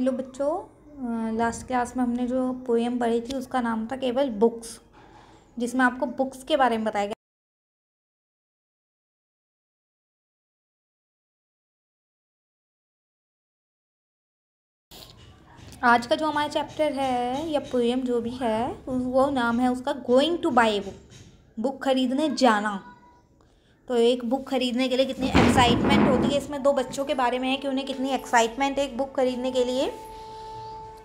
Hello बच्चों, last class में हमने जो पोएम पढ़ी थी उसका नाम था केवल बुक्स, जिसमें आपको बुक्स के बारे में बताया गया। आज का जो हमारा चैप्टर है या पोएम जो भी है वो नाम है उसका going to buy a book खरीदने जाना। तो एक बुक खरीदने के लिए कितनी एक्साइटमेंट होती है, इसमें दो बच्चों के बारे में है कि उन्हें कितनी एक्साइटमेंट है एक बुक खरीदने के लिए,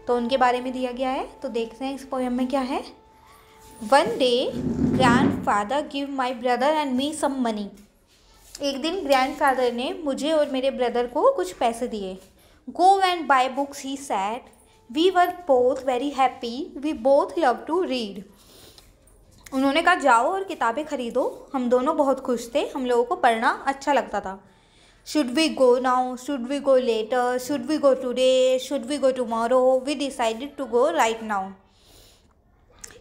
तो उनके बारे में दिया गया है। तो देखते हैं इस पोएम में क्या है। One day grandfather give my brother and me some money. एक दिन ग्रैंडफादर ने मुझे और मेरे ब्रदर को कुछ पैसे दिए। Go and buy books he said, we were both very happy, we both love to read. उन्होंने कहा जाओ और किताबें खरीदो, हम दोनों बहुत खुश थे, हम लोगों को पढ़ना अच्छा लगता था। Should we go now, should we go later, should we go today, should we go tomorrow, we decided to go right now.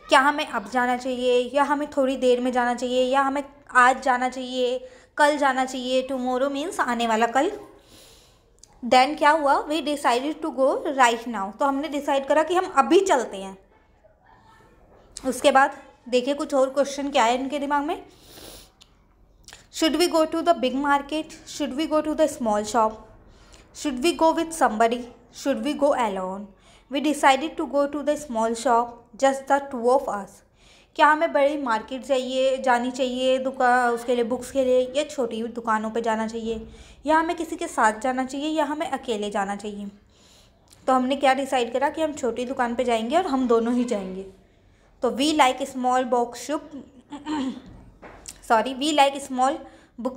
क्या हमें अब जाना चाहिए या हमें थोड़ी देर में जाना चाहिए या हमें आज जाना चाहिए, कल जाना चाहिए। टुमारो मीन्स आने वाला कल। देन क्या हुआ, we decided to go right now, तो हमने डिसाइड करा कि हम अभी चलते हैं। उसके बाद देखिए कुछ और क्वेश्चन क्या है इनके दिमाग में। Should we go to the big market, should we go to the small shop, should we go with somebody, should we go alone. We decided to go to the small shop, just the two of us. क्या हमें बड़ी market जानी चाहिए दुकान उसके लिए, books के लिए, या छोटी दुकानों पे जाना चाहिए, या हमें किसी के साथ जाना चाहिए, या हमें अकेले जाना चाहिए। तो हमने क्या डिसाइड करा कि हम छोटी दुकान पे जाएंगे और हम दोनों ही जाएंगे। तो we like small book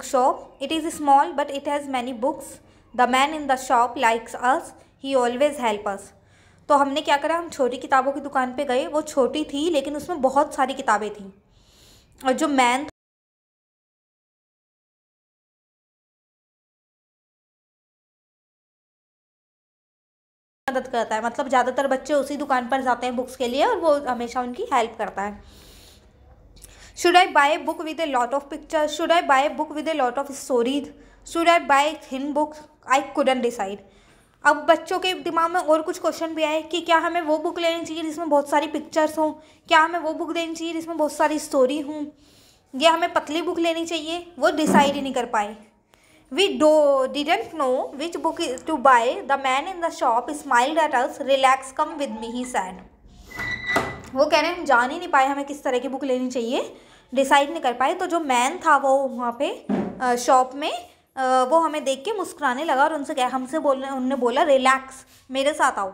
shop, it is small but it has many books. The man in the shop likes us, he always help us. तो हमने क्या करा, हम छोटी किताबों की दुकान पे गए। वो छोटी थी लेकिन उसमें बहुत सारी किताबें थी, और जो मैन मदद करता है, मतलब ज़्यादातर बच्चे उसी दुकान पर जाते हैं बुक्स के लिए और वो हमेशा उनकी हेल्प करता है। Should I buy a book with a lot of pictures, should I buy a book with a lot of stories, should I buy thin book, I couldn't decide. अब बच्चों के दिमाग में और कुछ क्वेश्चन भी आए कि क्या हमें वो बुक लेनी चाहिए जिसमें बहुत सारी पिक्चर्स हों, क्या हमें वो बुक लेनी चाहिए जिसमें बहुत सारी स्टोरी हों, या हमें पतली बुक लेनी चाहिए। वो डिसाइड ही नहीं कर पाए। We didn't know which book to buy, the man in the shop smiled at us, relax come with me he said. वो कह रहे हैं हम जान ही नहीं पाए हमें किस तरह की बुक लेनी चाहिए, डिसाइड नहीं कर पाए। तो जो मैन था वो वहाँ पे शॉप में वो हमें देख के मुस्कुराने लगा और उनने बोला रिलैक्स, मेरे साथ आओ।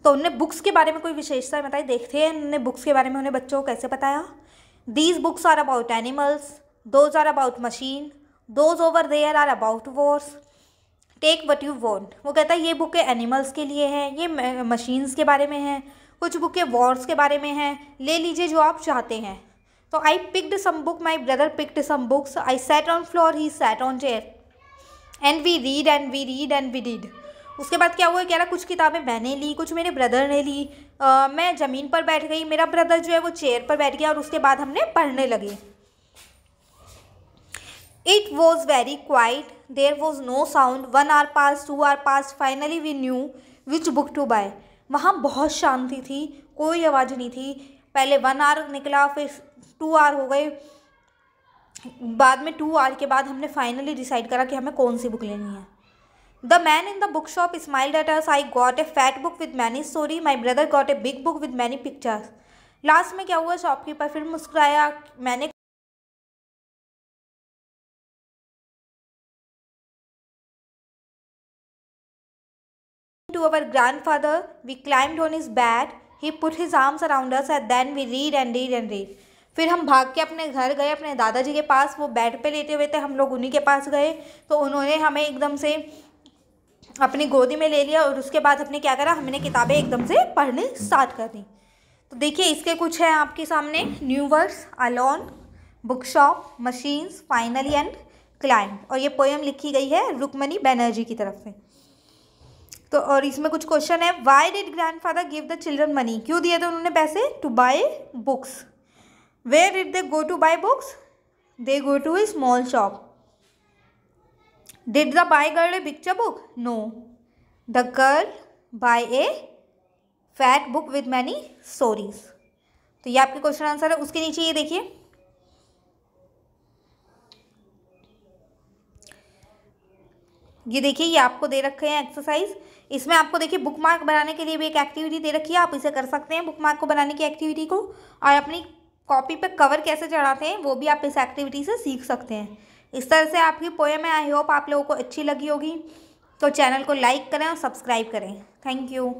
तो उनने बुक्स के बारे में कोई विशेषताएं बताई। देखते हैं उन्होंने बुक्स के बारे में उन्हें बच्चों को कैसे बताया। These books are about animals, those are about machine, those over there are about wars, take what you want. वो कहता है ये बुकें एनिमल्स के लिए हैं, ये मशीन्स के बारे में हैं, कुछ बुकें वॉर्स के बारे में हैं, ले लीजिए जो आप चाहते हैं। तो I picked some book, my brother picked some books, I sat on floor, he sat on chair, and we read and we read and we read. उसके बाद क्या हुआ, कह रहा कुछ किताबें मैंने ली, कुछ मेरे ब्रदर ने ली। मैं ज़मीन पर बैठ गई, मेरा ब्रदर जो है वो चेयर पर बैठ गया, और उसके बाद हमने पढ़ने लगे। It was very quiet. There was no sound. 1 hour passed, 2 hour passed. Finally we knew which book to buy. वहाँ बहुत शांति थी, कोई आवाज़ नहीं थी। पहले 1 hour निकला, फिर 2 hour हो गए, बाद में 2 hour के बाद हमने फाइनली डिसाइड करा कि हमें कौन सी बुक लेनी है। The man in the bookshop smiled at us. I got a fat book with many story. My brother got a big book with many pictures. Last में क्या हुआ, शॉपकीपर फिर मुस्कुराया। मैंने to our grandfather, we climbed on his bed, he put his arms around us and then we read and read and read. फिर हम भाग के अपने घर गए, अपने दादाजी के पास, वो बेड पे लेटे हुए थे, हम लोग उन्हीं के पास गए। तो उन्होंने हमें एकदम से अपनी गोदी में ले लिया और उसके बाद हमने क्या करा, हमने किताबें एकदम से पढ़नी स्टार्ट कर दी। तो देखिए इसके कुछ है आपके सामने, new words, alone, book shop, machines, finally and climb. और ये पोएम लिखी गई है रुक्मणी बनर्जी की तरफ से। तो और इसमें कुछ क्वेश्चन है। Why did grandfather give the children money, क्यों दिए थे उन्होंने पैसे, to buy books. Where did they go to buy books, they go to a small shop. Did the buy girl a picture book, no. The girl buy a fat book with many stories. तो ये आपके question answer है। उसके नीचे ये देखिए, ये आपको दे रखे हैं एक्सरसाइज। इसमें आपको देखिए बुक मार्क बनाने के लिए भी एक एक्टिविटी दे रखी है, आप इसे कर सकते हैं बुक मार्क को बनाने की एक्टिविटी को। और अपनी कॉपी पे कवर कैसे चढ़ाते हैं वो भी आप इस एक्टिविटी से सीख सकते हैं। इस तरह से आपकी पोएम है, आई होप आप लोगों को अच्छी लगी होगी। तो चैनल को लाइक करें और सब्सक्राइब करें। Thank you.